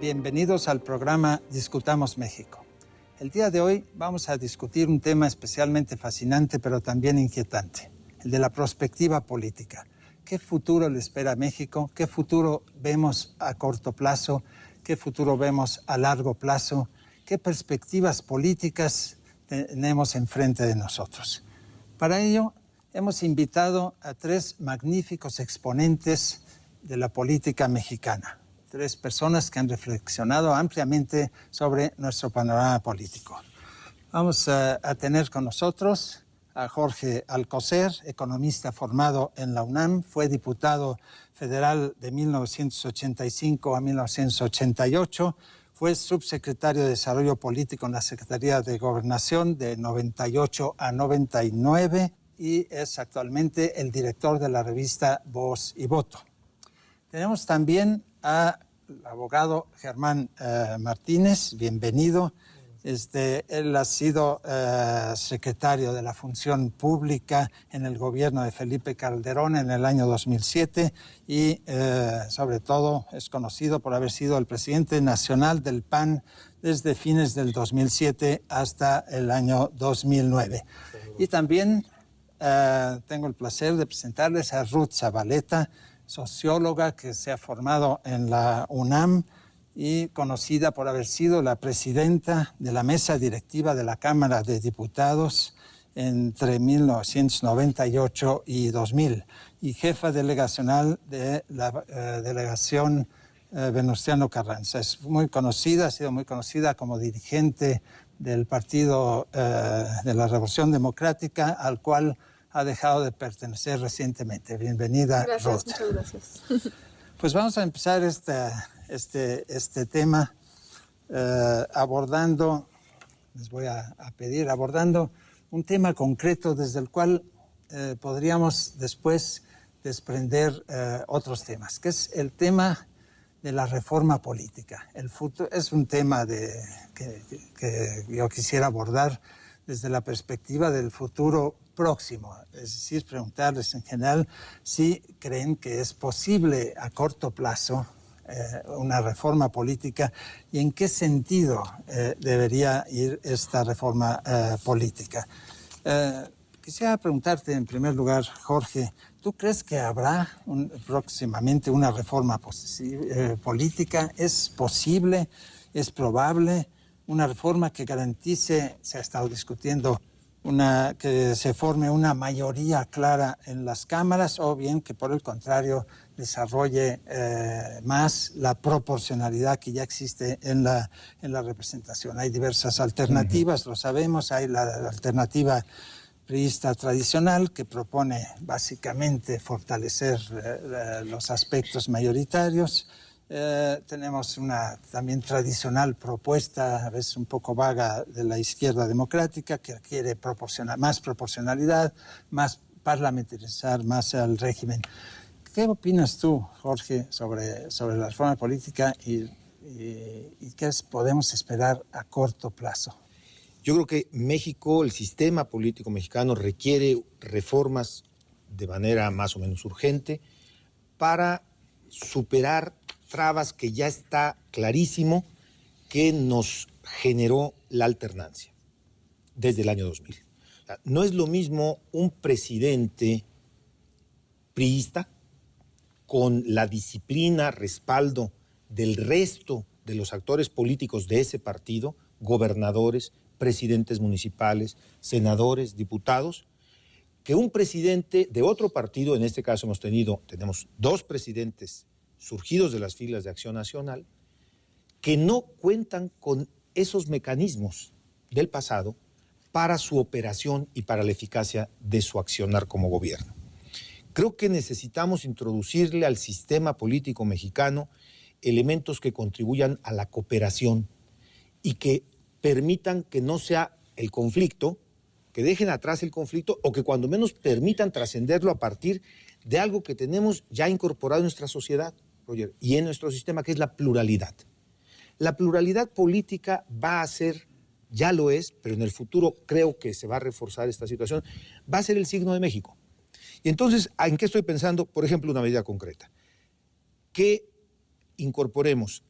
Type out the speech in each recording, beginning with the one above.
Bienvenidos al programa Discutamos México. El día de hoy vamos a discutir un tema especialmente fascinante, pero también inquietante, el de la perspectiva política. ¿Qué futuro le espera a México? ¿Qué futuro vemos a corto plazo? ¿Qué futuro vemos a largo plazo? ¿Qué perspectivas políticas tenemos enfrente de nosotros? Para ello, hemos invitado a tres magníficos exponentes de la política mexicana. Tres personas que han reflexionado ampliamente sobre nuestro panorama político. Vamos a tener con nosotros a Jorge Alcocer, economista formado en la UNAM, fue diputado federal de 1985 a 1988, fue subsecretario de Desarrollo Político en la Secretaría de Gobernación de 98 a 99 y es actualmente el director de la revista Voz y Voto. Tenemos también al abogado Germán Martínez, bienvenido. Él ha sido secretario de la Función Pública en el gobierno de Felipe Calderón en el año 2007 y sobre todo es conocido por haber sido el presidente nacional del PAN desde fines del 2007 hasta el año 2009. Y también tengo el placer de presentarles a Ruth Zabaleta, socióloga que se ha formado en la UNAM y conocida por haber sido la presidenta de la mesa directiva de la Cámara de Diputados entre 1998 y 2000 y jefa delegacional de la delegación Venustiano Carranza. Es muy conocida, ha sido muy conocida como dirigente del Partido de la Revolución Democrática, al cual ha dejado de pertenecer recientemente. Bienvenida, Ruth. Muchas gracias. Pues vamos a empezar este tema abordando un tema concreto desde el cual podríamos después desprender otros temas, que es el tema de la reforma política. El futuro es un tema que yo quisiera abordar desde la perspectiva del futuro próximo, es decir, preguntarles en general si creen que es posible a corto plazo una reforma política y en qué sentido debería ir esta reforma política. Quisiera preguntarte en primer lugar, Jorge, ¿tú crees que habrá próximamente una reforma política? ¿Es posible? ¿Es probable? Una reforma que garantice, se ha estado discutiendo, que se forme una mayoría clara en las cámaras o bien que por el contrario desarrolle más la proporcionalidad que ya existe en la representación. Hay diversas alternativas, lo sabemos, hay la alternativa priista tradicional que propone básicamente fortalecer los aspectos mayoritarios. Tenemos una también tradicional propuesta, a veces un poco vaga, de la izquierda democrática que quiere más proporcionalidad, más parlamentarizar más al régimen. ¿Qué opinas tú, Jorge, sobre la reforma política y qué podemos esperar a corto plazo? Yo creo que México, el sistema político mexicano requiere reformas de manera más o menos urgente para superar trabas que ya está clarísimo que nos generó la alternancia desde el año 2000. O sea, no es lo mismo un presidente priista con la disciplina, respaldo del resto de los actores políticos de ese partido, gobernadores, presidentes municipales, senadores, diputados, que un presidente de otro partido. En este caso tenemos dos presidentes surgidos de las filas de Acción Nacional, que no cuentan con esos mecanismos del pasado para su operación y para la eficacia de su accionar como gobierno. Creo que necesitamos introducirle al sistema político mexicano elementos que contribuyan a la cooperación y que permitan que no sea el conflicto, que dejen atrás el conflicto o que cuando menos permitan trascenderlo a partir de algo que tenemos ya incorporado en nuestra sociedad, Roger, y en nuestro sistema, que es la pluralidad. La pluralidad política va a ser, ya lo es, pero en el futuro creo que se va a reforzar esta situación, va a ser el signo de México. Y entonces, ¿en qué estoy pensando? Por ejemplo, una medida concreta. Que incorporemos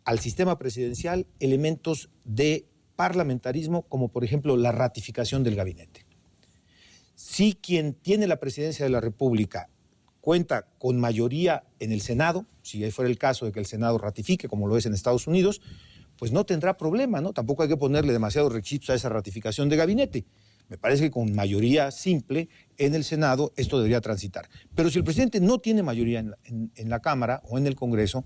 al sistema presidencial elementos de parlamentarismo, como por ejemplo la ratificación del gabinete. Si quien tiene la presidencia de la República cuenta con mayoría en el Senado, si fuera el caso de que el Senado ratifique, como lo es en Estados Unidos, pues no tendrá problema, ¿no? Tampoco hay que ponerle demasiados requisitos a esa ratificación de gabinete. Me parece que con mayoría simple en el Senado esto debería transitar. Pero si el presidente no tiene mayoría en la Cámara o en el Congreso,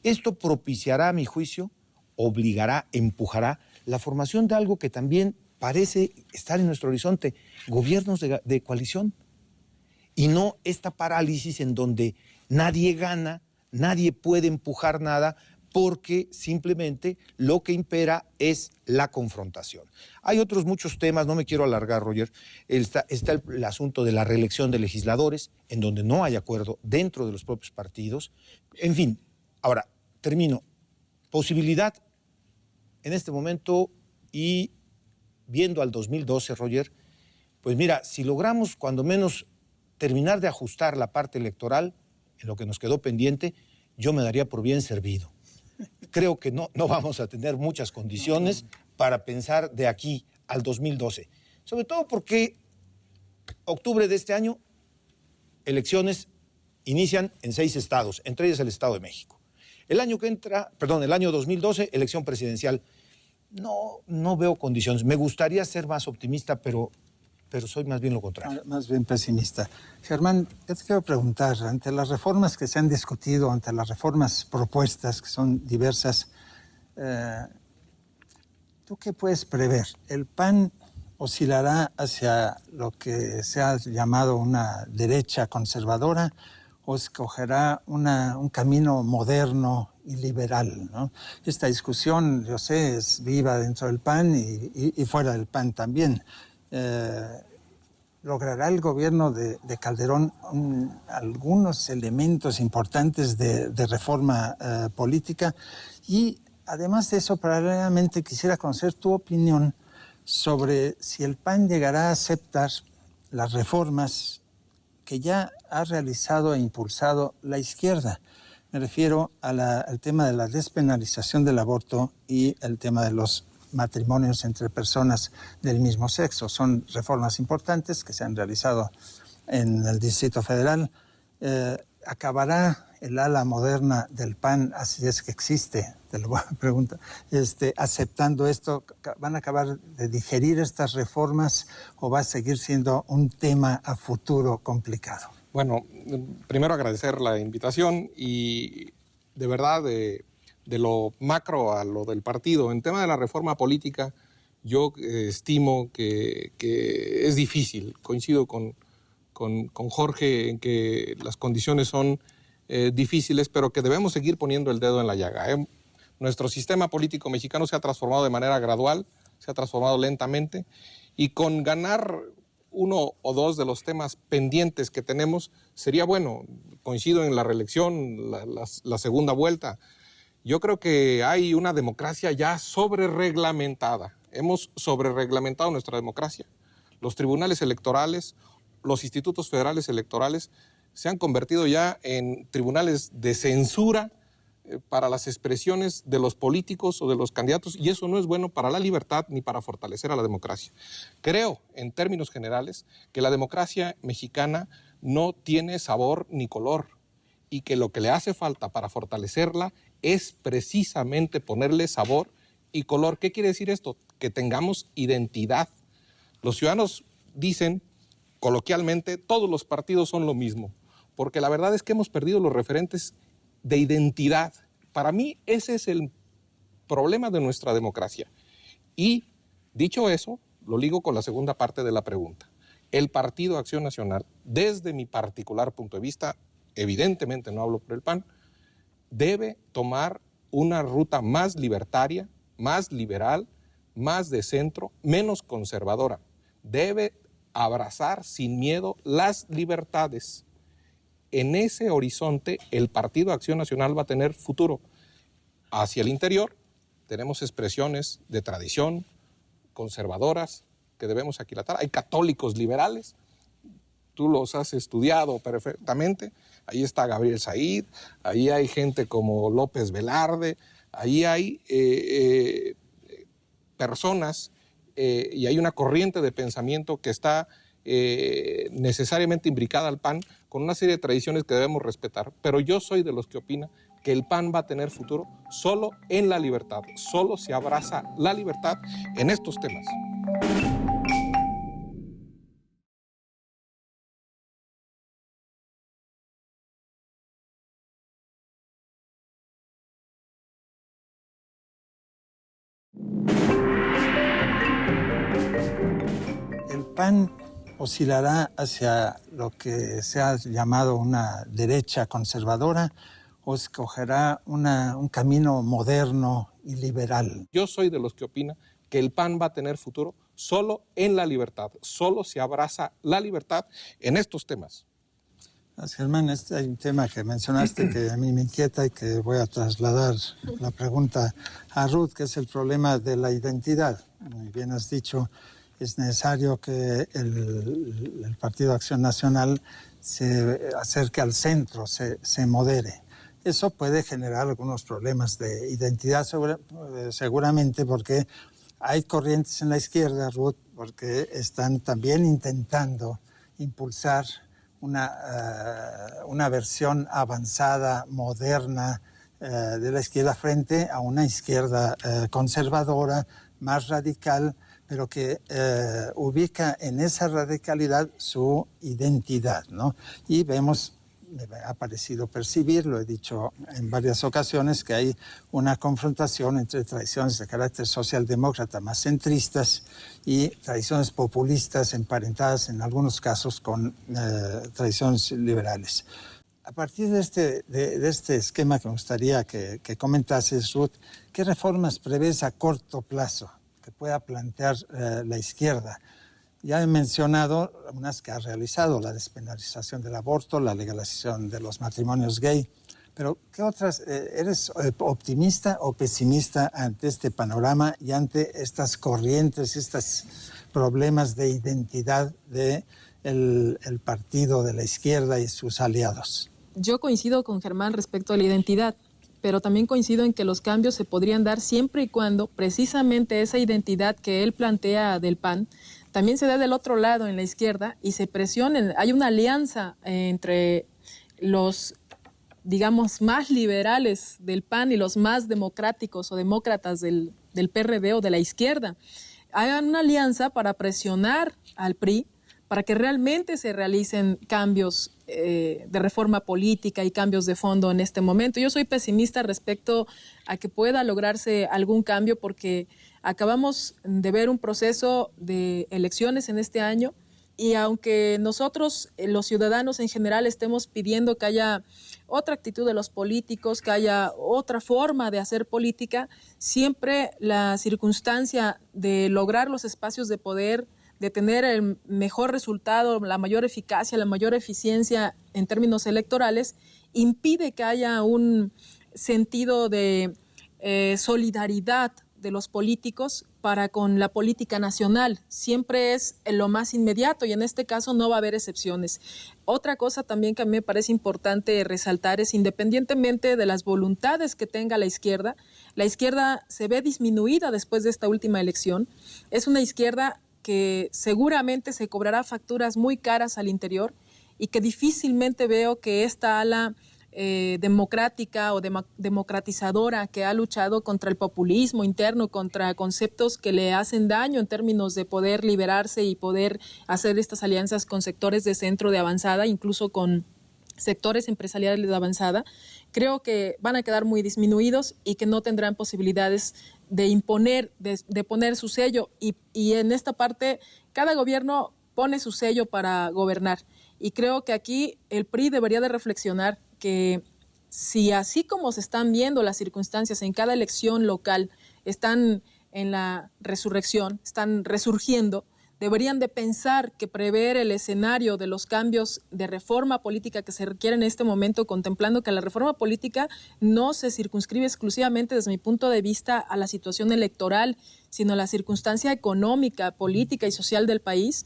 esto propiciará, a mi juicio, obligará, empujará la formación de algo que también parece estar en nuestro horizonte, gobiernos de coalición. Y no esta parálisis en donde nadie gana, nadie puede empujar nada, porque simplemente lo que impera es la confrontación. Hay otros muchos temas, no me quiero alargar, Roger. Está el asunto de la reelección de legisladores, en donde no hay acuerdo dentro de los propios partidos. En fin, ahora, termino. Posibilidad en este momento y viendo al 2012, Roger, pues mira, si logramos cuando menos terminar de ajustar la parte electoral, en lo que nos quedó pendiente, yo me daría por bien servido. Creo que no vamos a tener muchas condiciones para pensar de aquí al 2012. Sobre todo porque octubre de este año, elecciones inician en 6 estados, entre ellos el Estado de México. El año 2012, elección presidencial. No veo condiciones. Me gustaría ser más optimista, pero soy más bien lo contrario. Más bien pesimista. Germán, yo te quiero preguntar, ante las reformas que se han discutido, ante las reformas propuestas, que son diversas, ¿tú qué puedes prever? ¿El PAN oscilará hacia lo que se ha llamado una derecha conservadora o escogerá un camino moderno y liberal, ¿no? Esta discusión, yo sé, es viva dentro del PAN y fuera del PAN también. ¿Logrará el gobierno de Calderón algunos elementos importantes de reforma política? Y además de eso, paralelamente quisiera conocer tu opinión sobre si el PAN llegará a aceptar las reformas que ya ha realizado e impulsado la izquierda. Me refiero al tema de la despenalización del aborto y el tema de los matrimonios entre personas del mismo sexo. Son reformas importantes que se han realizado en el Distrito Federal. ¿Acabará el ala moderna del PAN, así es que existe, te lo voy a preguntar, aceptando esto? ¿Van a acabar de digerir estas reformas o va a seguir siendo un tema a futuro complicado? Bueno, primero agradecer la invitación y de verdad de lo macro a lo del partido. En tema de la reforma política, yo estimo que es difícil. Coincido con Jorge en que las condiciones son difíciles, pero que debemos seguir poniendo el dedo en la llaga. Nuestro sistema político mexicano se ha transformado de manera gradual, se ha transformado lentamente, y con ganar uno o dos de los temas pendientes que tenemos sería bueno. Coincido en la reelección, la segunda vuelta. Yo creo que hay una democracia ya sobrereglamentada. Hemos sobrereglamentado nuestra democracia. Los tribunales electorales, los institutos federales electorales se han convertido ya en tribunales de censura para las expresiones de los políticos o de los candidatos, y eso no es bueno para la libertad ni para fortalecer a la democracia. Creo, en términos generales, que la democracia mexicana no tiene sabor ni color y que lo que le hace falta para fortalecerla es precisamente ponerle sabor y color. ¿Qué quiere decir esto? Que tengamos identidad. Los ciudadanos dicen, coloquialmente, todos los partidos son lo mismo, porque la verdad es que hemos perdido los referentes de identidad. Para mí ese es el problema de nuestra democracia. Y dicho eso, lo ligo con la segunda parte de la pregunta. El Partido Acción Nacional, desde mi particular punto de vista, evidentemente no hablo por el PAN, debe tomar una ruta más libertaria, más liberal, más de centro, menos conservadora. Debe abrazar sin miedo las libertades. En ese horizonte, el Partido Acción Nacional va a tener futuro. Hacia el interior, tenemos expresiones de tradición conservadoras que debemos aquilatar. Hay católicos liberales, tú los has estudiado perfectamente. ahí está Gabriel Said, ahí hay gente como López Velarde, ahí hay personas y hay una corriente de pensamiento que está necesariamente imbricada al PAN con una serie de tradiciones que debemos respetar, pero yo soy de los que opina que el PAN va a tener futuro solo en la libertad, solo si abraza la libertad en estos temas. El PAN oscilará hacia lo que se ha llamado una derecha conservadora o escogerá un camino moderno y liberal. Yo soy de los que opina que el PAN va a tener futuro solo en la libertad, solo si abraza la libertad en estos temas. Germán, hay un tema que mencionaste que a mí me inquieta y que voy a trasladar la pregunta a Ruth, que es el problema de la identidad. Muy bien has dicho, es necesario que el Partido Acción Nacional se acerque al centro, se modere. Eso puede generar algunos problemas de identidad seguramente porque hay corrientes en la izquierda, Ruth, porque están también intentando impulsar una versión avanzada, moderna de la izquierda frente a una izquierda conservadora, más radical, pero que ubica en esa radicalidad su identidad, ¿no? Y vemos, me ha parecido percibir, lo he dicho en varias ocasiones, que hay una confrontación entre tradiciones de carácter socialdemócrata más centristas y tradiciones populistas emparentadas en algunos casos con tradiciones liberales. A partir de este esquema que me gustaría que comentases, Ruth, ¿qué reformas prevés a corto plazo que pueda plantear la izquierda? Ya he mencionado unas que ha realizado, la despenalización del aborto, la legalización de los matrimonios gay, pero ¿qué otras? ¿Eres optimista o pesimista ante este panorama y ante estas corrientes, estos problemas de identidad del partido de la izquierda y sus aliados? Yo coincido con Germán respecto a la identidad, pero también coincido en que los cambios se podrían dar siempre y cuando precisamente esa identidad que él plantea del PAN también se dé del otro lado en la izquierda y se presionen. Hay una alianza entre los, digamos, más liberales del PAN y los más democráticos o demócratas del PRD o de la izquierda. Hagan una alianza para presionar al PRI para que realmente se realicen cambios de reforma política y cambios de fondo en este momento. Yo soy pesimista respecto a que pueda lograrse algún cambio porque acabamos de ver un proceso de elecciones en este año y aunque nosotros, los ciudadanos en general, estemos pidiendo que haya otra actitud de los políticos, que haya otra forma de hacer política, siempre la circunstancia de lograr los espacios de poder, de tener el mejor resultado, la mayor eficacia, la mayor eficiencia en términos electorales, impide que haya un sentido de solidaridad de los políticos para con la política nacional. Siempre es lo más inmediato y en este caso no va a haber excepciones. Otra cosa también que a mí me parece importante resaltar es, independientemente de las voluntades que tenga la izquierda se ve disminuida después de esta última elección. Es una izquierda que seguramente se cobrará facturas muy caras al interior y que difícilmente veo que esta ala democrática o democratizadora que ha luchado contra el populismo interno, contra conceptos que le hacen daño en términos de poder liberarse y poder hacer estas alianzas con sectores de centro, de avanzada, incluso con sectores empresariales de avanzada, creo que van a quedar muy disminuidos y que no tendrán posibilidades de imponer, de poner su sello y en esta parte cada gobierno pone su sello para gobernar y creo que aquí el PRI debería de reflexionar que si así como se están viendo las circunstancias en cada elección local están en la resurrección, están resurgiendo, deberían de pensar que prever el escenario de los cambios de reforma política que se requieren en este momento, contemplando que la reforma política no se circunscribe exclusivamente desde mi punto de vista a la situación electoral, sino a la circunstancia económica, política y social del país,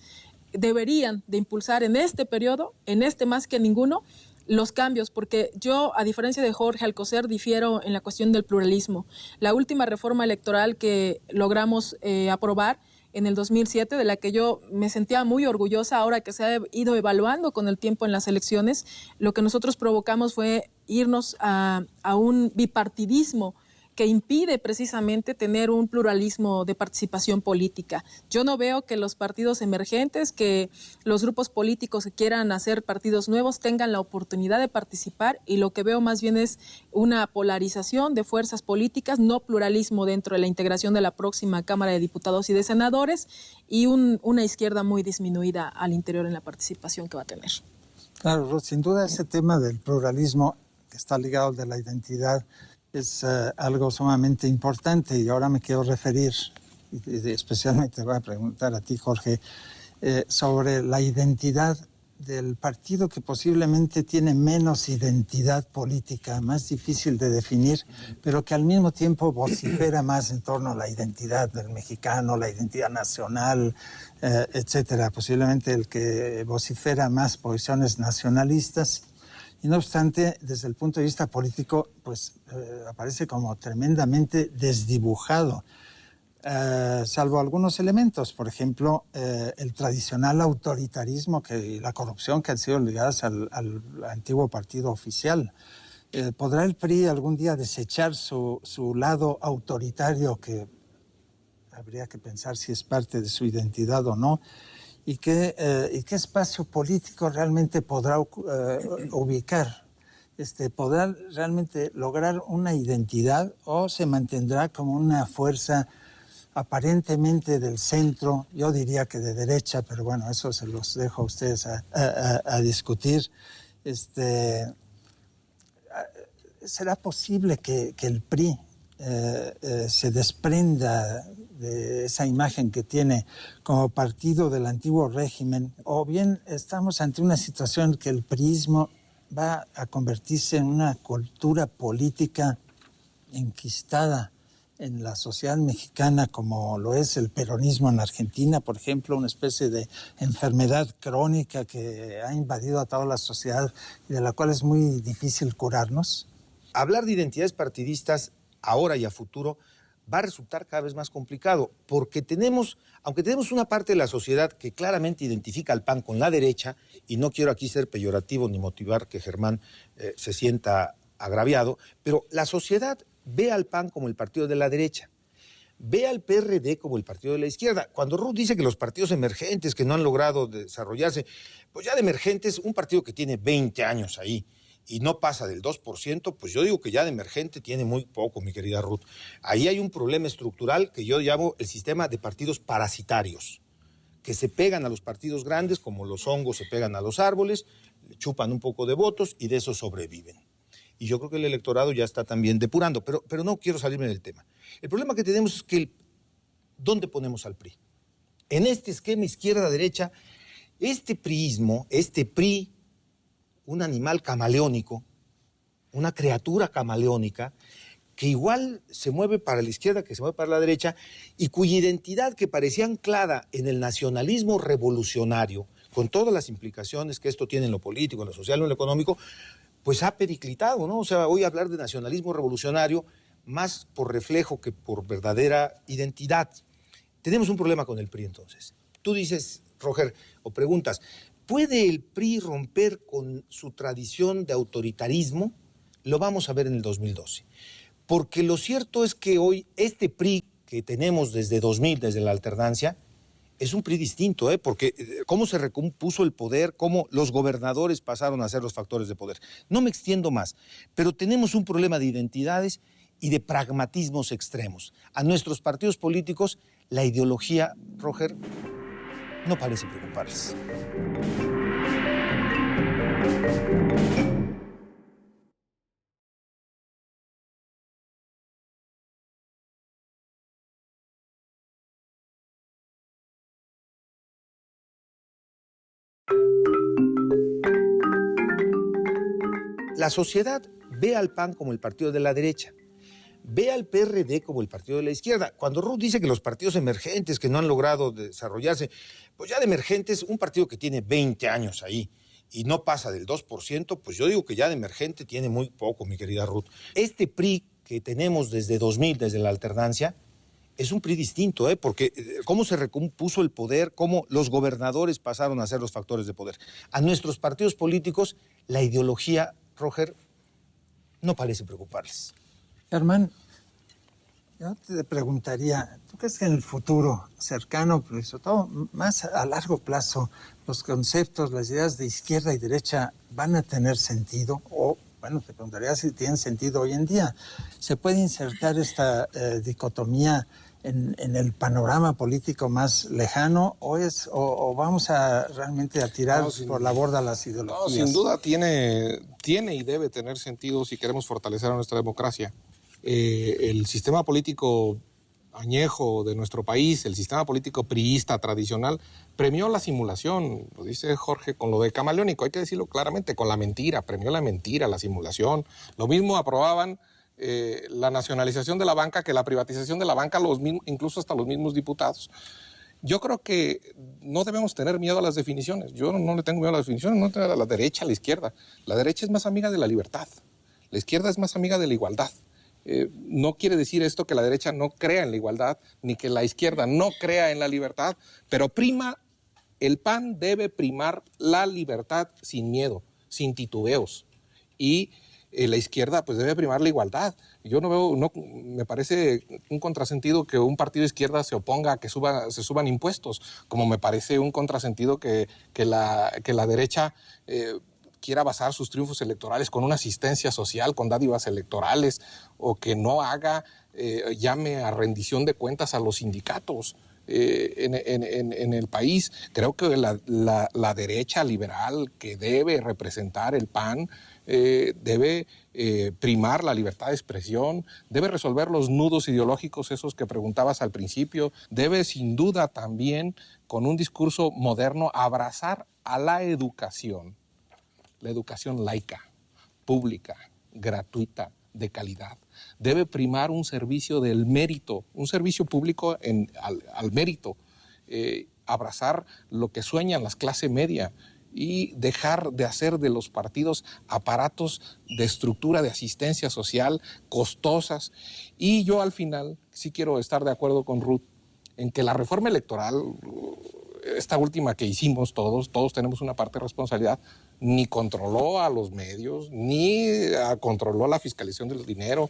deberían de impulsar en este periodo, en este más que ninguno, los cambios, porque yo, a diferencia de Jorge Alcocer, difiero en la cuestión del pluralismo. La última reforma electoral que logramos aprobar en el 2007, de la que yo me sentía muy orgullosa ahora que se ha ido evaluando con el tiempo en las elecciones, lo que nosotros provocamos fue irnos a un bipartidismo que impide precisamente tener un pluralismo de participación política. Yo no veo que los partidos emergentes, que los grupos políticos que quieran hacer partidos nuevos tengan la oportunidad de participar, y lo que veo más bien es una polarización de fuerzas políticas, no pluralismo dentro de la integración de la próxima Cámara de Diputados y de Senadores, y una izquierda muy disminuida al interior en la participación que va a tener. Claro, Ruth, sin duda ese tema del pluralismo que está ligado al de la identidad es algo sumamente importante, y ahora me quiero referir, y especialmente voy a preguntar a ti, Jorge, sobre la identidad del partido que posiblemente tiene menos identidad política, más difícil de definir, pero que al mismo tiempo vocifera más en torno a la identidad del mexicano, la identidad nacional, etcétera. Posiblemente el que vocifera más posiciones nacionalistas. Y no obstante, desde el punto de vista político, pues aparece como tremendamente desdibujado, salvo algunos elementos, por ejemplo, el tradicional autoritarismo y la corrupción que han sido ligadas al antiguo partido oficial. ¿Podrá el PRI algún día desechar su lado autoritario, que habría que pensar si es parte de su identidad o no? ¿Y qué espacio político realmente podrá ubicar? ¿Podrá realmente lograr una identidad, o se mantendrá como una fuerza aparentemente del centro? Yo diría que de derecha, pero bueno, eso se los dejo a ustedes a discutir. ¿Será posible que el PRI se desprenda de esa imagen que tiene como partido del antiguo régimen, o bien estamos ante una situación en que el priismo va a convertirse en una cultura política enquistada en la sociedad mexicana, como lo es el peronismo en Argentina, por ejemplo, una especie de enfermedad crónica que ha invadido a toda la sociedad y de la cual es muy difícil curarnos? Hablar de identidades partidistas ahora y a futuro va a resultar cada vez más complicado, porque aunque tenemos una parte de la sociedad que claramente identifica al PAN con la derecha, y no quiero aquí ser peyorativo ni motivar que Germán se sienta agraviado, pero la sociedad ve al PAN como el partido de la derecha, ve al PRD como el partido de la izquierda. Cuando Ruth dice que los partidos emergentes que no han logrado desarrollarse, pues ya de emergentes, un partido que tiene 20 años ahí, y no pasa del 2%, pues yo digo que ya de emergente tiene muy poco, mi querida Ruth. Ahí hay un problema estructural que yo llamo el sistema de partidos parasitarios, que se pegan a los partidos grandes, como los hongos se pegan a los árboles, le chupan un poco de votos y de eso sobreviven. Y yo creo que el electorado ya está también depurando, pero no quiero salirme del tema. El problema que tenemos es que ¿dónde ponemos al PRI? En este esquema izquierda-derecha, este priismo, este PRI, un animal camaleónico, una criatura camaleónica, que igual se mueve para la izquierda que se mueve para la derecha, y cuya identidad, que parecía anclada en el nacionalismo revolucionario, con todas las implicaciones que esto tiene en lo político, en lo social, en lo económico, pues ha periclitado, ¿no? O sea, hoy hablar de nacionalismo revolucionario más por reflejo que por verdadera identidad. Tenemos un problema con el PRI entonces. Tú dices, Roger, o preguntas, ¿puede el PRI romper con su tradición de autoritarismo? Lo vamos a ver en el 2012. Porque lo cierto es que hoy este PRI que tenemos desde 2000, desde la alternancia, es un PRI distinto, porque cómo se recompuso el poder, cómo los gobernadores pasaron a ser los factores de poder. No me extiendo más, pero tenemos un problema de identidades y de pragmatismos extremos. A nuestros partidos políticos, la ideología, Roger, no parece preocuparles. La sociedad ve al PAN como el partido de la derecha, ve al PRD como el partido de la izquierda. Cuando Ruth dice que los partidos emergentes que no han logrado desarrollarse, pues ya de emergentes, un partido que tiene 20 años ahí, y no pasa del 2%, pues yo digo que ya de emergente tiene muy poco, mi querida Ruth. Este PRI que tenemos desde 2000, desde la alternancia, es un PRI distinto, porque cómo se recompuso el poder, cómo los gobernadores pasaron a ser los factores de poder. A nuestros partidos políticos, la ideología, Roger, no parece preocuparles. Germán, yo te preguntaría, ¿tú crees que en el futuro cercano, pero sobre todo más a largo plazo, los conceptos, las ideas de izquierda y derecha van a tener sentido? O, bueno, te preguntaría si tienen sentido hoy en día. ¿Se puede insertar esta dicotomía en el panorama político más lejano o vamos a realmente a tirar por la borda las ideologías? No, sin duda tiene y debe tener sentido si queremos fortalecer a nuestra democracia. El sistema político añejo de nuestro país, el sistema político priista tradicional, premió la simulación, lo dice Jorge, con lo de camaleónico, hay que decirlo claramente, con la mentira, premió la mentira, la simulación. Lo mismo aprobaban la nacionalización de la banca que la privatización de la banca, incluso hasta los mismos diputados. Yo creo que no debemos tener miedo a las definiciones. Yo no le tengo miedo a las definiciones, no tengo a la derecha, a la izquierda. La derecha es más amiga de la libertad, la izquierda es más amiga de la igualdad. No quiere decir esto que la derecha no crea en la igualdad, ni que la izquierda no crea en la libertad, pero el PAN debe primar la libertad sin miedo, sin titubeos. Y la izquierda pues debe primar la igualdad. Yo me parece un contrasentido que un partido de izquierda se oponga a que se suban impuestos, como me parece un contrasentido que la derecha quiera basar sus triunfos electorales con una asistencia social, con dádivas electorales, o que no llame a rendición de cuentas a los sindicatos en el país. Creo que la derecha liberal que debe representar el PAN debe primar la libertad de expresión, debe resolver los nudos ideológicos esos que preguntabas al principio, debe sin duda también, con un discurso moderno, abrazar a la educación laica, pública, gratuita, de calidad. Debe primar un servicio del mérito, un servicio público al mérito, abrazar lo que sueñan las clases media y dejar de hacer de los partidos aparatos de estructura de asistencia social costosas. Y yo al final sí quiero estar de acuerdo con Ruth en que la reforma electoral, esta última que hicimos todos tenemos una parte de responsabilidad, ni controló a los medios, ni controló la fiscalización del dinero,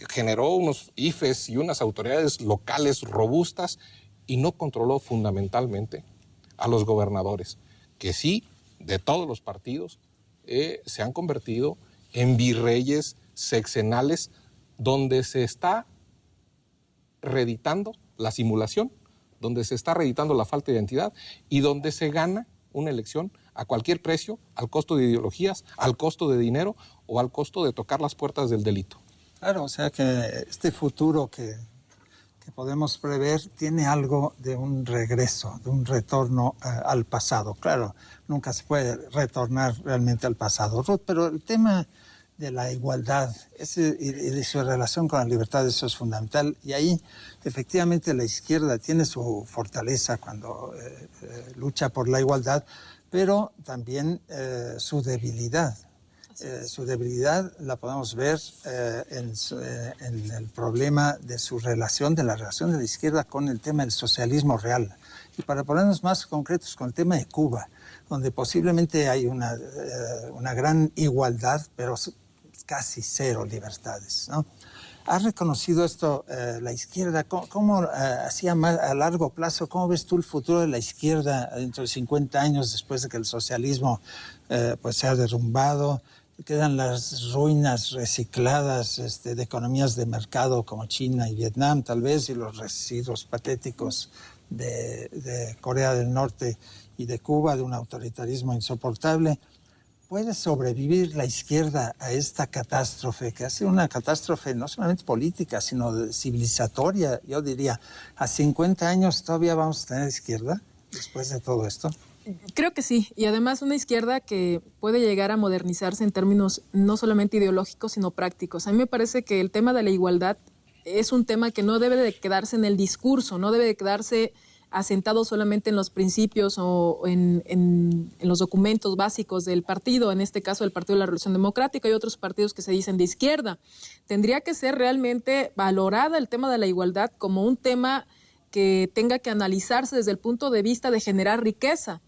generó unos IFES y unas autoridades locales robustas y no controló fundamentalmente a los gobernadores, que sí, de todos los partidos, se han convertido en virreyes sexenales donde se está reeditando la simulación, donde se está reeditando la falta de identidad y donde se gana una elección a cualquier precio, al costo de ideologías, al costo de dinero o al costo de tocar las puertas del delito. Claro, o sea que este futuro que podemos prever tiene algo de un regreso, de un retorno al pasado. Claro, nunca se puede retornar realmente al pasado, Ruth, pero el tema de la igualdad y de su relación con la libertad, eso es fundamental. Y ahí, efectivamente, la izquierda tiene su fortaleza cuando lucha por la igualdad, pero también su debilidad. Su debilidad la podemos ver en el problema de la relación de la izquierda con el tema del socialismo real. Y para ponernos más concretos con el tema de Cuba, donde posiblemente hay una gran igualdad, pero casi cero libertades, ¿no? ¿Ha reconocido esto la izquierda? ¿Cómo hacía más a largo plazo? ¿Cómo ves tú el futuro de la izquierda dentro de 50 años después de que el socialismo pues se ha derrumbado? Quedan las ruinas recicladas de economías de mercado como China y Vietnam, tal vez, y los residuos patéticos de Corea del Norte y de Cuba, de un autoritarismo insoportable. ¿Puede sobrevivir la izquierda a esta catástrofe, que ha sido una catástrofe no solamente política, sino civilizatoria? Yo diría, ¿a 50 años todavía vamos a tener izquierda después de todo esto? Creo que sí, y además una izquierda que puede llegar a modernizarse en términos no solamente ideológicos, sino prácticos. A mí me parece que el tema de la igualdad es un tema que no debe de quedarse en el discurso, no debe de quedarse asentado solamente en los principios o en los documentos básicos del partido, en este caso el Partido de la Revolución Democrática y otros partidos que se dicen de izquierda. Tendría que ser realmente valorada el tema de la igualdad como un tema que tenga que analizarse desde el punto de vista de generar riqueza.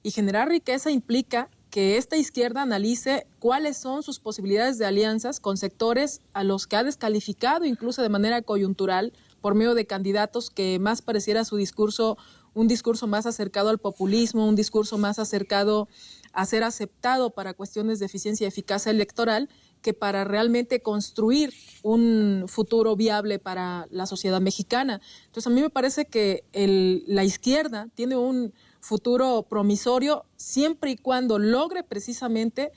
Y generar riqueza implica que esta izquierda analice cuáles son sus posibilidades de alianzas con sectores a los que ha descalificado incluso de manera coyuntural por medio de candidatos que más pareciera su discurso, un discurso más acercado al populismo, un discurso más acercado a ser aceptado para cuestiones de eficiencia y eficacia electoral, que para realmente construir un futuro viable para la sociedad mexicana. Entonces, a mí me parece que la izquierda tiene un futuro promisorio siempre y cuando logre precisamente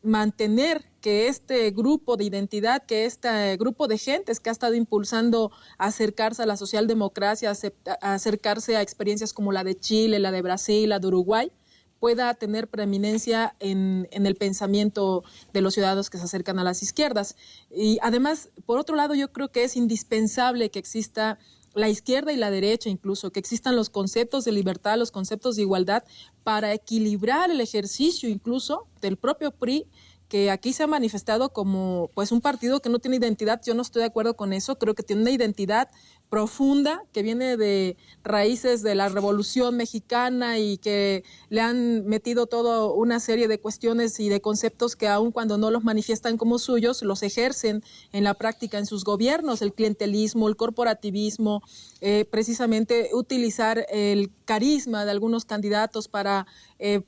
mantener que este grupo de identidad, que este grupo de gentes que ha estado impulsando a acercarse a la socialdemocracia, a acercarse a experiencias como la de Chile, la de Brasil, la de Uruguay, pueda tener preeminencia en el pensamiento de los ciudadanos que se acercan a las izquierdas. Y además, por otro lado, yo creo que es indispensable que exista la izquierda y la derecha, incluso, que existan los conceptos de libertad, los conceptos de igualdad, para equilibrar el ejercicio incluso del propio PRI, que aquí se ha manifestado como pues un partido que no tiene identidad. Yo no estoy de acuerdo con eso, creo que tiene una identidad profunda que viene de raíces de la Revolución Mexicana y que le han metido toda una serie de cuestiones y de conceptos que aun cuando no los manifiestan como suyos, los ejercen en la práctica en sus gobiernos, el clientelismo, el corporativismo, precisamente utilizar el carisma de algunos candidatos para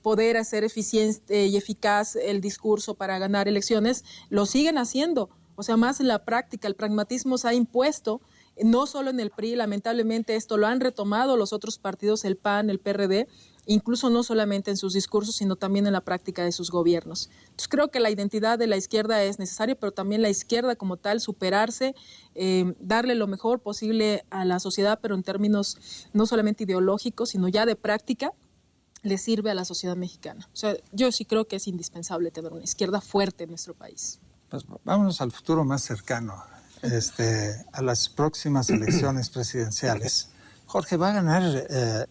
poder hacer eficiente y eficaz el discurso para ganar elecciones, lo siguen haciendo. O sea, más en la práctica, el pragmatismo se ha impuesto, no solo en el PRI, lamentablemente esto lo han retomado los otros partidos, el PAN, el PRD, incluso no solamente en sus discursos, sino también en la práctica de sus gobiernos. Entonces creo que la identidad de la izquierda es necesaria, pero también la izquierda como tal, superarse, darle lo mejor posible a la sociedad, pero en términos no solamente ideológicos, sino ya de práctica, le sirve a la sociedad mexicana. O sea, yo sí creo que es indispensable tener una izquierda fuerte en nuestro país. Pues vámonos al futuro más cercano, a las próximas elecciones presidenciales. Jorge, ¿va a ganar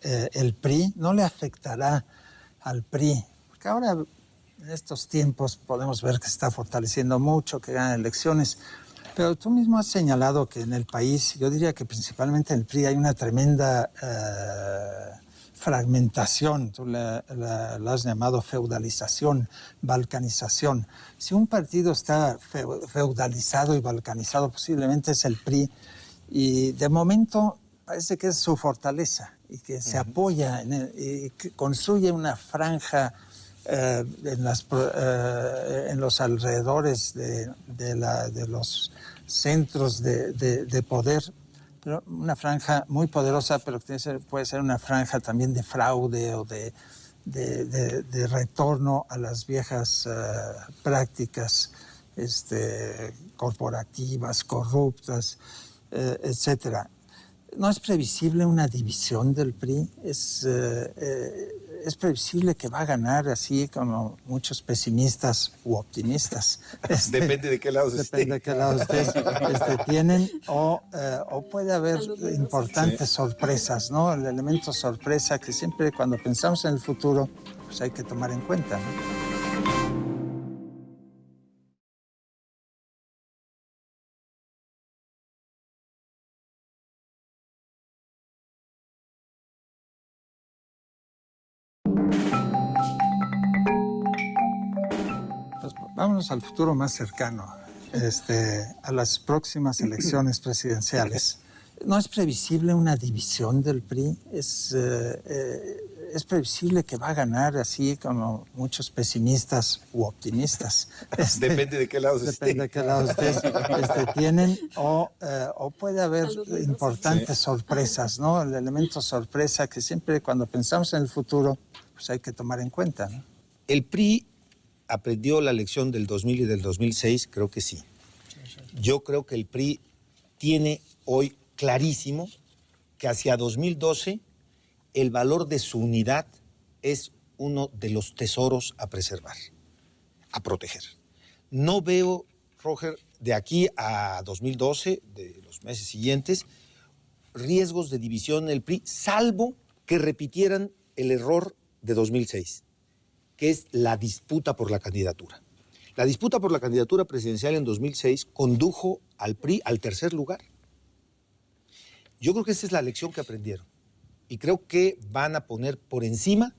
el PRI? ¿No le afectará al PRI? Porque ahora, en estos tiempos, podemos ver que se está fortaleciendo mucho, que gana elecciones. Pero tú mismo has señalado que en el país, yo diría que principalmente en el PRI, hay una tremenda fragmentación, tú la has llamado feudalización, balcanización. Si un partido está feudalizado y balcanizado, posiblemente es el PRI, y de momento parece que es su fortaleza y que se apoya y que construye una franja en los alrededores de los centros de poder, pero una franja muy poderosa, pero que puede ser una franja también de fraude o de retorno a las viejas prácticas corporativas, corruptas, etcétera. ¿No es previsible una división del PRI? ¿Es previsible que va a ganar así como muchos pesimistas u optimistas? Depende de qué lado Depende de qué lado tienen, o puede haber importantes sorpresas, ¿no? El elemento sorpresa que siempre cuando pensamos en el futuro, pues hay que tomar en cuenta, ¿no? Vámonos al futuro más cercano, a las próximas elecciones presidenciales. ¿No es previsible una división del PRI? ¿Es previsible que va a ganar así como muchos pesimistas u optimistas? Depende de qué lado Depende de qué lado tienen, o puede haber importantes sorpresas, ¿no? El elemento sorpresa que siempre cuando pensamos en el futuro, pues hay que tomar en cuenta, ¿no? El PRI aprendió la lección del 2000 y del 2006, creo que sí. Yo creo que el PRI tiene hoy clarísimo que hacia 2012 el valor de su unidad es uno de los tesoros a preservar, a proteger. No veo, Roger, de aquí a 2012, de los meses siguientes, riesgos de división en el PRI, salvo que repitieran el error de 2006, que es la disputa por la candidatura. La disputa por la candidatura presidencial en 2006 condujo al PRI al tercer lugar. Yo creo que esa es la lección que aprendieron y creo que van a poner por encima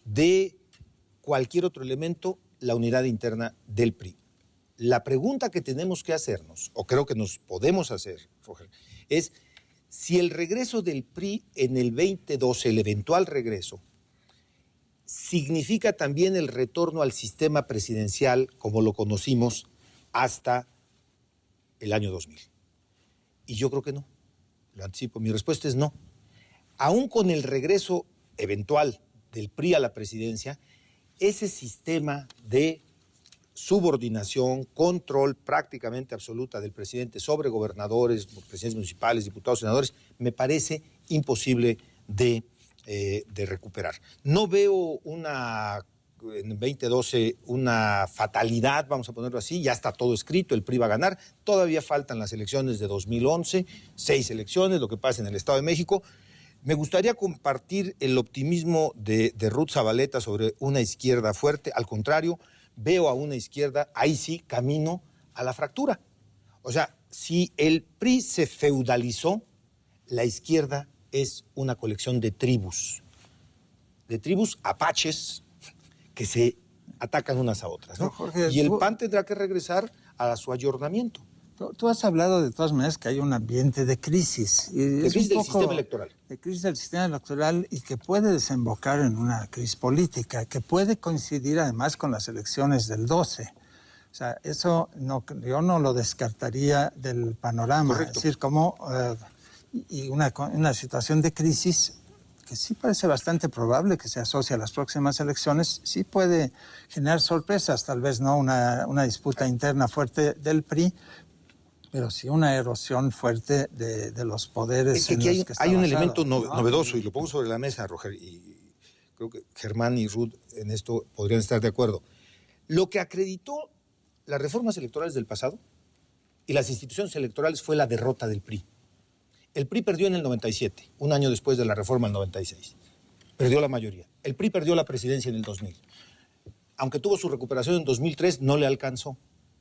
de cualquier otro elemento la unidad interna del PRI. La pregunta que tenemos que hacernos, o creo que nos podemos hacer, Roger, es si el regreso del PRI en el 2012, el eventual regreso, significa también el retorno al sistema presidencial como lo conocimos hasta el año 2000. Y yo creo que no. Lo anticipo, mi respuesta es no. Aún con el regreso eventual del PRI a la presidencia, ese sistema de subordinación, control prácticamente absoluta del presidente sobre gobernadores, presidentes municipales, diputados, senadores, me parece imposible de recuperar. No veo en 2012 una fatalidad, vamos a ponerlo así, ya está todo escrito, el PRI va a ganar, todavía faltan las elecciones de 2011, 6 elecciones, lo que pasa en el Estado de México. Me gustaría compartir el optimismo de Ruth Zabaleta sobre una izquierda fuerte, al contrario, veo a una izquierda, ahí sí, camino a la fractura. O sea, si el PRI se feudalizó, la izquierda es una colección de tribus apaches que se atacan unas a otras, ¿no? No, Jorge, y el PAN tendrá que regresar a su ayornamiento. Tú has hablado de todas maneras que hay un ambiente de crisis. De crisis del sistema electoral. De crisis del sistema electoral y que puede desembocar en una crisis política, que puede coincidir además con las elecciones del 12. O sea, eso yo no lo descartaría del panorama. Correcto. Es decir, como y una situación de crisis que sí parece bastante probable que se asocie a las próximas elecciones, sí puede generar sorpresas, tal vez no una disputa interna fuerte del PRI, pero sí una erosión fuerte de los poderes. Es que aquí hay un elemento novedoso, y lo pongo sobre la mesa, Roger, y creo que Germán y Ruth en esto podrían estar de acuerdo. Lo que acreditó las reformas electorales del pasado y las instituciones electorales fue la derrota del PRI. El PRI perdió en el 97, un año después de la reforma del 96. Perdió la mayoría. El PRI perdió la presidencia en el 2000. Aunque tuvo su recuperación en 2003, no le alcanzó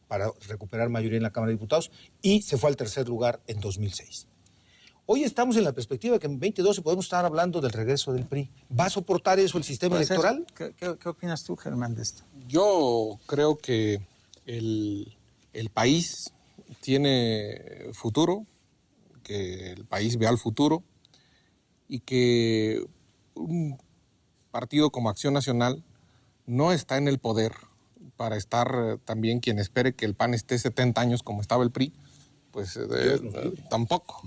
para recuperar mayoría en la Cámara de Diputados y se fue al tercer lugar en 2006. Hoy estamos en la perspectiva de que en 2012 podemos estar hablando del regreso del PRI. ¿Va a soportar eso el sistema electoral? ¿Qué opinas tú, Germán, de esto? Yo creo que el país tiene futuro, que el país ve al futuro y que un partido como Acción Nacional no está en el poder para estar también quien espere que el PAN esté 70 años como estaba el PRI, pues tampoco.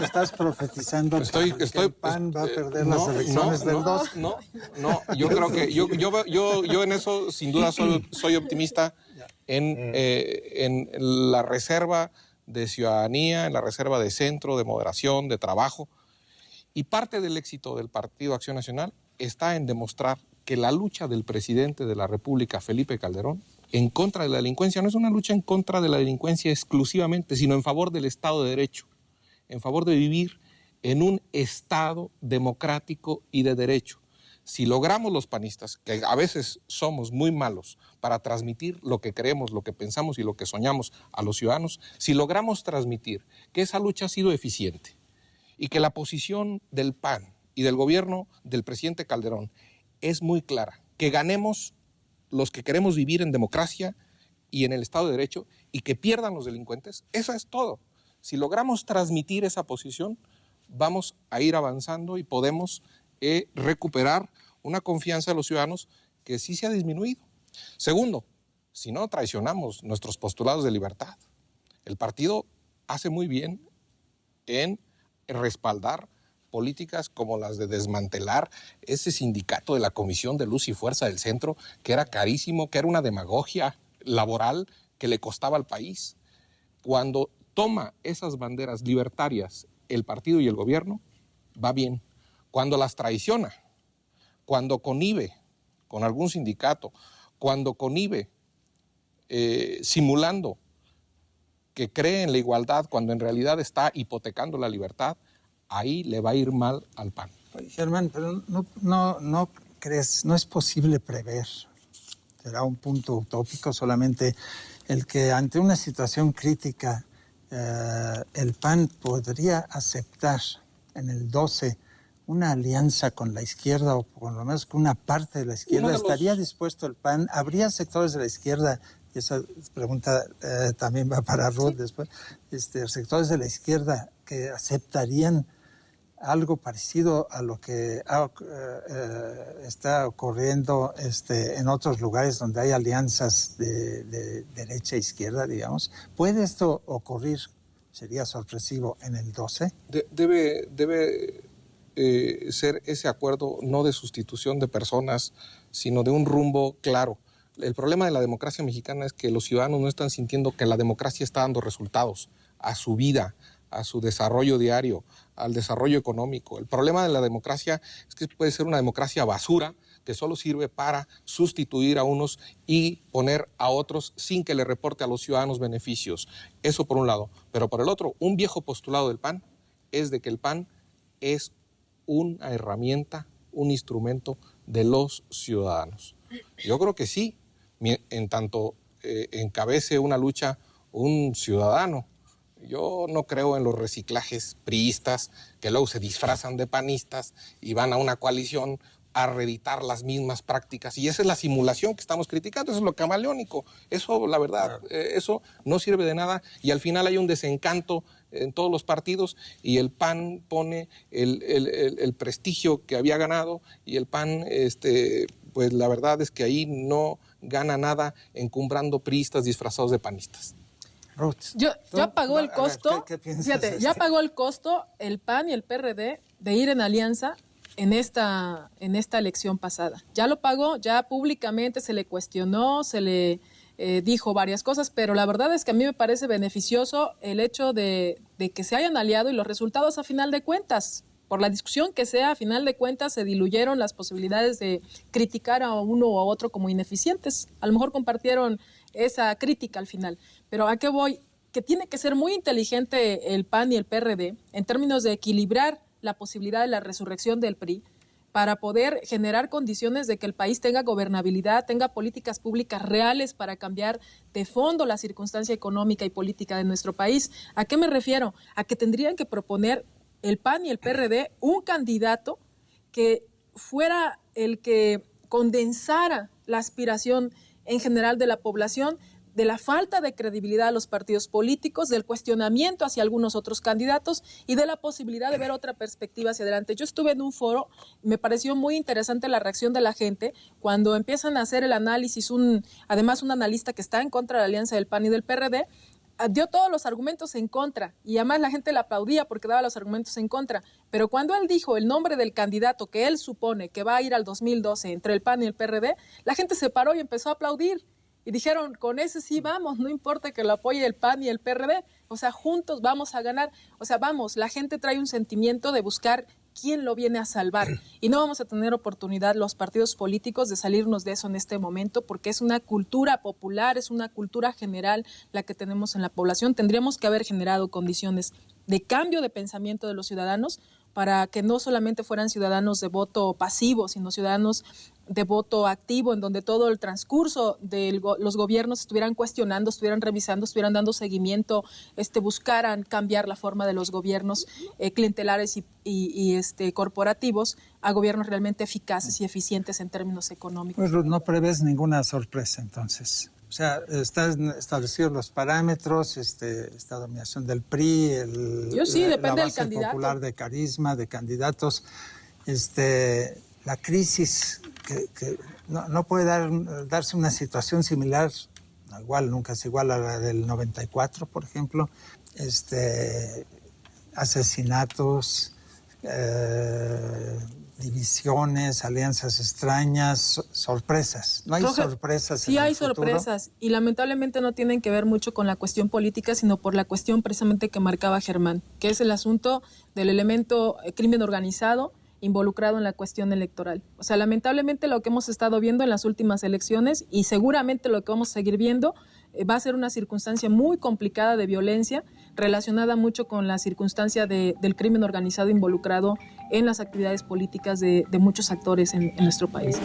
Estás profetizando que el PAN va a perder las elecciones del 2. No, yo creo que yo en eso sin duda soy optimista en la reserva de ciudadanía, en la reserva de centro, de moderación, de trabajo. Y parte del éxito del Partido Acción Nacional está en demostrar que la lucha del presidente de la República, Felipe Calderón, en contra de la delincuencia, no es una lucha en contra de la delincuencia exclusivamente, sino en favor del Estado de Derecho, en favor de vivir en un Estado democrático y de derecho. Si logramos los panistas, que a veces somos muy malos para transmitir lo que creemos, lo que pensamos y lo que soñamos a los ciudadanos, si logramos transmitir que esa lucha ha sido eficiente y que la posición del PAN y del gobierno del presidente Calderón es muy clara, que ganemos los que queremos vivir en democracia y en el Estado de Derecho y que pierdan los delincuentes, eso es todo. Si logramos transmitir esa posición, vamos a ir avanzando y podemos recuperar una confianza de los ciudadanos que sí se ha disminuido. Segundo, si no traicionamos nuestros postulados de libertad, el partido hace muy bien en respaldar políticas como las de desmantelar ese sindicato de la Comisión de Luz y Fuerza del Centro, que era carísimo, que era una demagogia laboral que le costaba al país. Cuando toma esas banderas libertarias el partido y el gobierno, va bien. Cuando las traiciona, cuando connive con algún sindicato, cuando connive simulando que cree en la igualdad cuando en realidad está hipotecando la libertad, ahí le va a ir mal al PAN. Oye, Germán, pero no crees, no es posible prever. Será un punto utópico solamente el que ante una situación crítica el PAN podría aceptar en el 12 una alianza con la izquierda o por lo menos con una parte de la izquierda. ¿Estaría dispuesto el PAN? ¿Habría sectores de la izquierda? Y esa pregunta también va para Ruth después. Sectores de la izquierda que aceptarían algo parecido a lo que está ocurriendo en otros lugares donde hay alianzas de derecha e izquierda, digamos. ¿Puede esto ocurrir? ¿Sería sorpresivo en el 12? Debe ser ese acuerdo no de sustitución de personas, sino de un rumbo claro. El problema de la democracia mexicana es que los ciudadanos no están sintiendo que la democracia está dando resultados a su vida, a su desarrollo diario, al desarrollo económico. El problema de la democracia es que puede ser una democracia basura que solo sirve para sustituir a unos y poner a otros sin que le reporte a los ciudadanos beneficios. Eso por un lado. Pero por el otro, un viejo postulado del PAN es de que el PAN es una herramienta, un instrumento de los ciudadanos. Yo creo que sí, en tanto encabece una lucha un ciudadano. Yo no creo en los reciclajes priistas que luego se disfrazan de panistas y van a una coalición a reeditar las mismas prácticas. Y esa es la simulación que estamos criticando, eso es lo camaleónico. Eso, la verdad, eso no sirve de nada y al final hay un desencanto en todos los partidos y el PAN pone el prestigio que había ganado y el PAN, pues la verdad es que ahí no gana nada encumbrando priistas disfrazados de panistas. Ya pagó el costo, ¿qué piensas? fíjate, ya pagó el costo el PAN y el PRD de ir en alianza en esta elección pasada. Ya lo pagó, ya públicamente se le cuestionó, se le dijo varias cosas, pero la verdad es que a mí me parece beneficioso el hecho de que se hayan aliado y los resultados a final de cuentas. Por la discusión que sea, a final de cuentas se diluyeron las posibilidades de criticar a uno o a otro como ineficientes. A lo mejor compartieron esa crítica al final. Pero ¿a qué voy? Que tiene que ser muy inteligente el PAN y el PRD en términos de equilibrar la posibilidad de la resurrección del PRI para poder generar condiciones de que el país tenga gobernabilidad, tenga políticas públicas reales para cambiar de fondo la circunstancia económica y política de nuestro país. ¿A qué me refiero? A que tendrían que proponer el PAN y el PRD un candidato que fuera el que condensara la aspiración en general de la población, de la falta de credibilidad a los partidos políticos, del cuestionamiento hacia algunos otros candidatos y de la posibilidad de ver otra perspectiva hacia adelante. Yo estuve en un foro, me pareció muy interesante la reacción de la gente cuando empiezan a hacer el análisis, además un analista que está en contra de la alianza del PAN y del PRD, dio todos los argumentos en contra y además la gente le aplaudía porque daba los argumentos en contra, pero cuando él dijo el nombre del candidato que él supone que va a ir al 2012 entre el PAN y el PRD, la gente se paró y empezó a aplaudir y dijeron, con ese sí vamos, no importa que lo apoye el PAN y el PRD, o sea, juntos vamos a ganar, o sea, vamos, la gente trae un sentimiento de buscar quién lo viene a salvar y no vamos a tener oportunidad los partidos políticos de salirnos de eso en este momento porque es una cultura popular, es una cultura general la que tenemos en la población. Tendríamos que haber generado condiciones de cambio de pensamiento de los ciudadanos para que no solamente fueran ciudadanos de voto pasivo, sino ciudadanos de voto activo, en donde todo el transcurso de los gobiernos estuvieran cuestionando, estuvieran revisando, estuvieran dando seguimiento, buscaran cambiar la forma de los gobiernos clientelares y corporativos a gobiernos realmente eficaces y eficientes en términos económicos. Pues Ruth, no prevés ninguna sorpresa entonces. O sea, están establecidos los parámetros, esta dominación del PRI, Yo sí, depende la del base candidato popular de carisma, de candidatos, la crisis que no puede darse una situación similar, igual, nunca es igual a la del 94, por ejemplo, asesinatos, divisiones, alianzas extrañas, sorpresas. No hay sorpresas. Sí hay sorpresas y lamentablemente no tienen que ver mucho con la cuestión política, sino por la cuestión precisamente que marcaba Germán, que es el asunto del elemento crimen organizado involucrado en la cuestión electoral. O sea, lamentablemente lo que hemos estado viendo en las últimas elecciones y seguramente lo que vamos a seguir viendo va a ser una circunstancia muy complicada de violencia, relacionada mucho con la circunstancia del crimen organizado involucrado en las actividades políticas de muchos actores en nuestro país.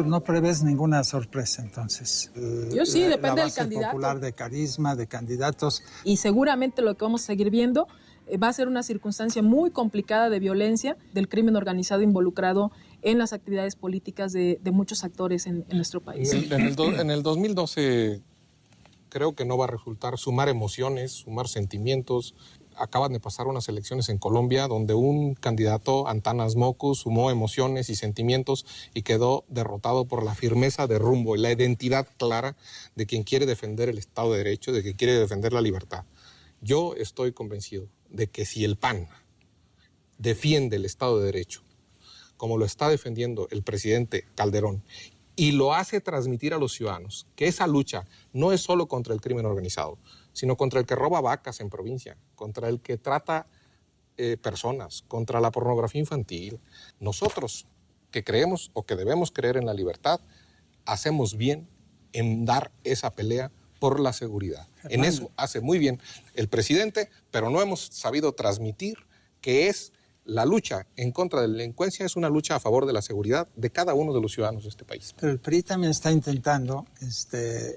No prevés ninguna sorpresa, entonces. Yo sí, depende del candidato. Popular, de carisma, de candidatos. Y seguramente lo que vamos a seguir viendo va a ser una circunstancia muy complicada de violencia, del crimen organizado involucrado en las actividades políticas de muchos actores en nuestro país. En el 2012 creo que no va a resultar sumar emociones, sumar sentimientos. Acaban de pasar unas elecciones en Colombia donde un candidato, Antanas Mockus, sumó emociones y sentimientos y quedó derrotado por la firmeza de rumbo y la identidad clara de quien quiere defender el Estado de Derecho, de quien quiere defender la libertad. Yo estoy convencido de que si el PAN defiende el Estado de Derecho, como lo está defendiendo el presidente Calderón, y lo hace transmitir a los ciudadanos, que esa lucha no es solo contra el crimen organizado, sino contra el que roba vacas en provincia, contra el que trata personas, contra la pornografía infantil. Nosotros, que creemos o que debemos creer en la libertad, hacemos bien en dar esa pelea por la seguridad. En eso hace muy bien el presidente, pero no hemos sabido transmitir que es la lucha en contra de la delincuencia, es una lucha a favor de la seguridad de cada uno de los ciudadanos de este país. Pero el PRI también está intentando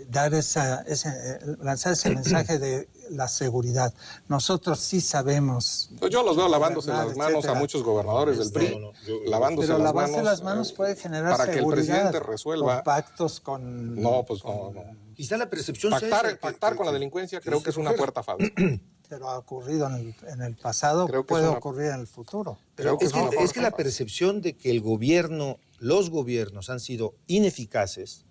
dar lanzar ese mensaje de la seguridad. Nosotros sí sabemos. Pues yo los veo lavándose las manos, etcétera, a muchos gobernadores del PRI, lavándose pero las lavarse manos, las manos puede generar para seguridad, que el presidente resuelva. con pactos con. No, pues no. Quizá la percepción pactar con la delincuencia creo que es una puerta falsa. Pero ha ocurrido en el pasado, puede ocurrir en el futuro. Pero es que la percepción de que los gobiernos han sido ineficaces,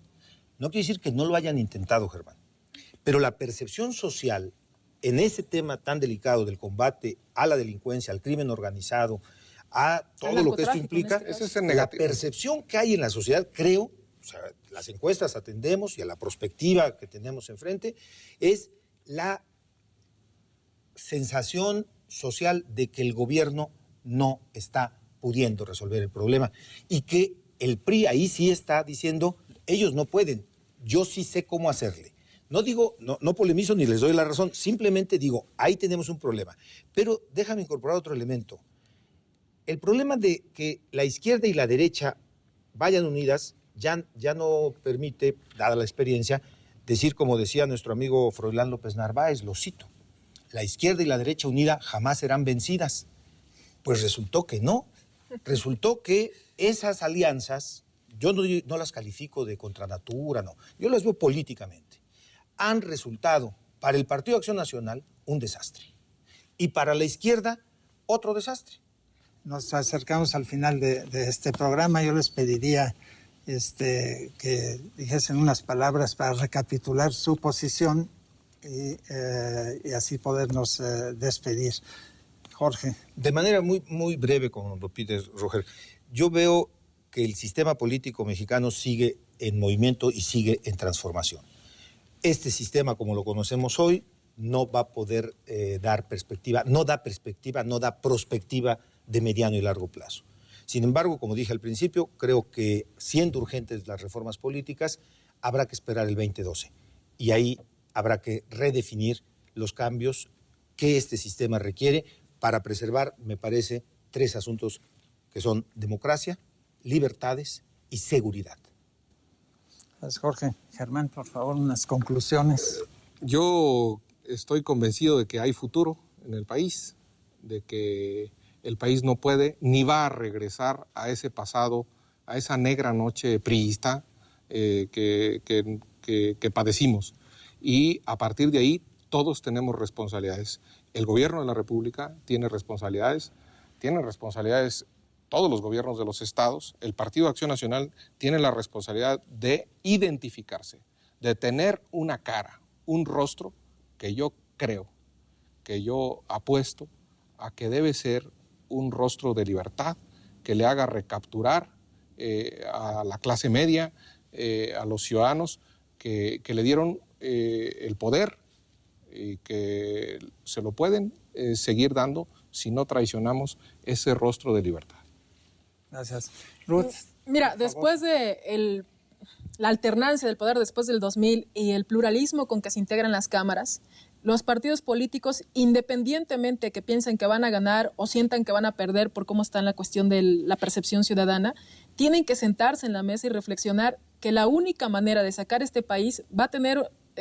no quiere decir que no lo hayan intentado, Germán. Pero la percepción social en ese tema tan delicado del combate a la delincuencia, al crimen organizado, a todo lo que esto implica, la percepción que hay en la sociedad, creo, o sea, las encuestas atendemos y a la perspectiva que tenemos enfrente, es la sensación social de que el gobierno no está pudiendo resolver el problema y que el PRI ahí sí está diciendo, ellos no pueden, yo sí sé cómo hacerle. No digo, no polemizo ni les doy la razón, simplemente digo, ahí tenemos un problema. Pero déjame incorporar otro elemento. El problema de que la izquierda y la derecha vayan unidas ya no permite, dada la experiencia, decir como decía nuestro amigo Froilán López Narváez, lo cito, la izquierda y la derecha unida jamás serán vencidas. Pues resultó que no. Resultó que esas alianzas, yo no las califico de contranatura, no. Yo las veo políticamente. Han resultado para el Partido de Acción Nacional un desastre. Y para la izquierda, otro desastre. Nos acercamos al final de este programa. Yo les pediría que dijesen unas palabras para recapitular su posición y así podernos despedir. Jorge. De manera muy, muy breve, como lo pides, Roger, yo veo que el sistema político mexicano sigue en movimiento y sigue en transformación. Este sistema, como lo conocemos hoy, no va a poder dar perspectiva, no da prospectiva de mediano y largo plazo. Sin embargo, como dije al principio, creo que siendo urgentes las reformas políticas, habrá que esperar el 2012 y ahí habrá que redefinir los cambios que este sistema requiere para preservar, me parece, 3 asuntos que son democracia, libertades y seguridad. Gracias, Jorge. Germán, por favor, unas conclusiones. Yo estoy convencido de que hay futuro en el país, de que el país no puede ni va a regresar a ese pasado, a esa negra noche priista que padecimos. Y a partir de ahí todos tenemos responsabilidades. El gobierno de la República tiene responsabilidades todos los gobiernos de los estados. El Partido de Acción Nacional tiene la responsabilidad de identificarse, de tener una cara, un rostro que yo creo, que yo apuesto a que debe ser un rostro de libertad, que le haga recapturar a la clase media, a los ciudadanos que le dieron el poder que se lo pueden seguir dando si no traicionamos ese rostro de libertad. Gracias. Ruth. Mira, después de la alternancia del poder después del 2000 y el pluralismo con que se integran las cámaras, los partidos políticos, independientemente que piensen que van a ganar o sientan que van a perder por cómo está en la cuestión de la percepción ciudadana, tienen que sentarse en la mesa y reflexionar que la única manera de sacar este país va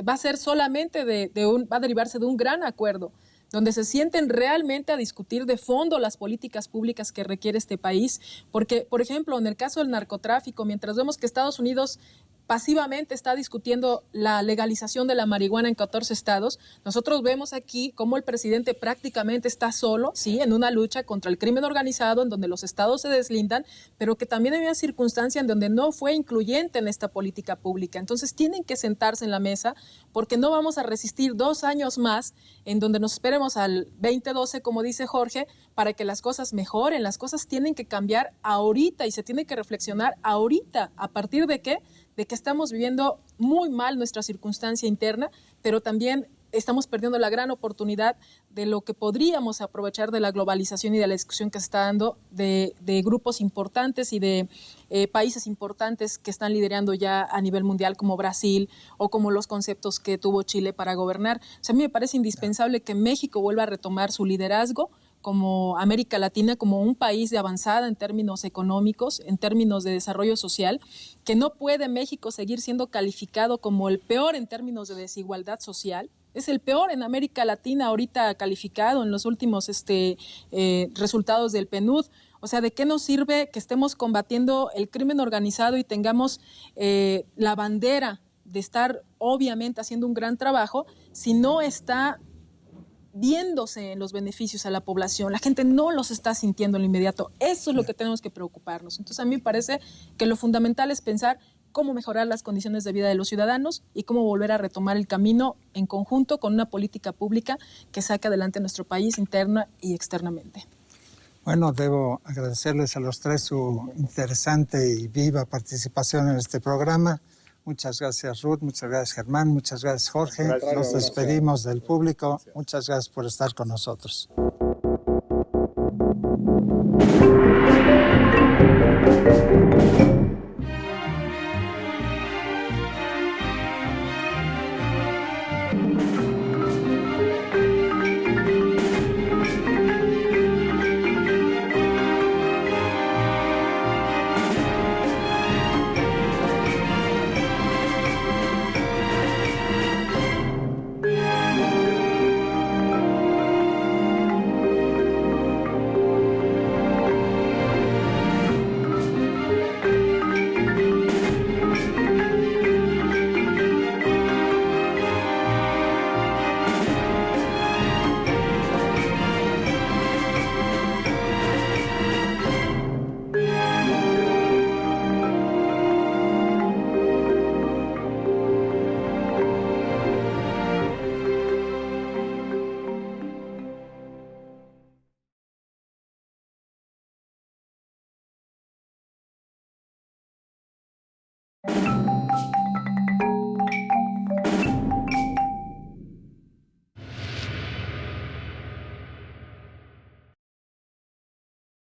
a ser solamente va a derivarse de un gran acuerdo, donde se sienten realmente a discutir de fondo las políticas públicas que requiere este país, porque, por ejemplo, en el caso del narcotráfico, mientras vemos que Estados Unidos pasivamente está discutiendo la legalización de la marihuana en 14 estados, nosotros vemos aquí cómo el presidente prácticamente está solo, sí, en una lucha contra el crimen organizado, en donde los estados se deslindan, pero que también hay una circunstancia en donde no fue incluyente en esta política pública. Entonces tienen que sentarse en la mesa, porque no vamos a resistir 2 años más en donde nos esperemos al 2012, como dice Jorge, para que las cosas mejoren. Las cosas tienen que cambiar ahorita y se tiene que reflexionar ahorita. ¿A partir de qué? De que estamos viviendo muy mal nuestra circunstancia interna, pero también estamos perdiendo la gran oportunidad de lo que podríamos aprovechar de la globalización y de la discusión que se está dando de grupos importantes y de países importantes que están liderando ya a nivel mundial, como Brasil o como los conceptos que tuvo Chile para gobernar. O sea, a mí me parece indispensable que México vuelva a retomar su liderazgo como América Latina, como un país de avanzada en términos económicos, en términos de desarrollo social, que no puede México seguir siendo calificado como el peor en términos de desigualdad social. Es el peor en América Latina ahorita calificado en los últimos resultados del PNUD. O sea, ¿de qué nos sirve que estemos combatiendo el crimen organizado y tengamos la bandera de estar obviamente haciendo un gran trabajo si no está viéndose en los beneficios a la población? La gente no los está sintiendo en lo inmediato. Eso es lo que tenemos que preocuparnos. Entonces, a mí me parece que lo fundamental es pensar cómo mejorar las condiciones de vida de los ciudadanos y cómo volver a retomar el camino en conjunto con una política pública que saque adelante nuestro país interna y externamente. Bueno, debo agradecerles a los tres su interesante y viva participación en este programa. Muchas gracias, Ruth. Muchas gracias, Germán. Muchas gracias, Jorge. Nos despedimos del público. Muchas gracias por estar con nosotros.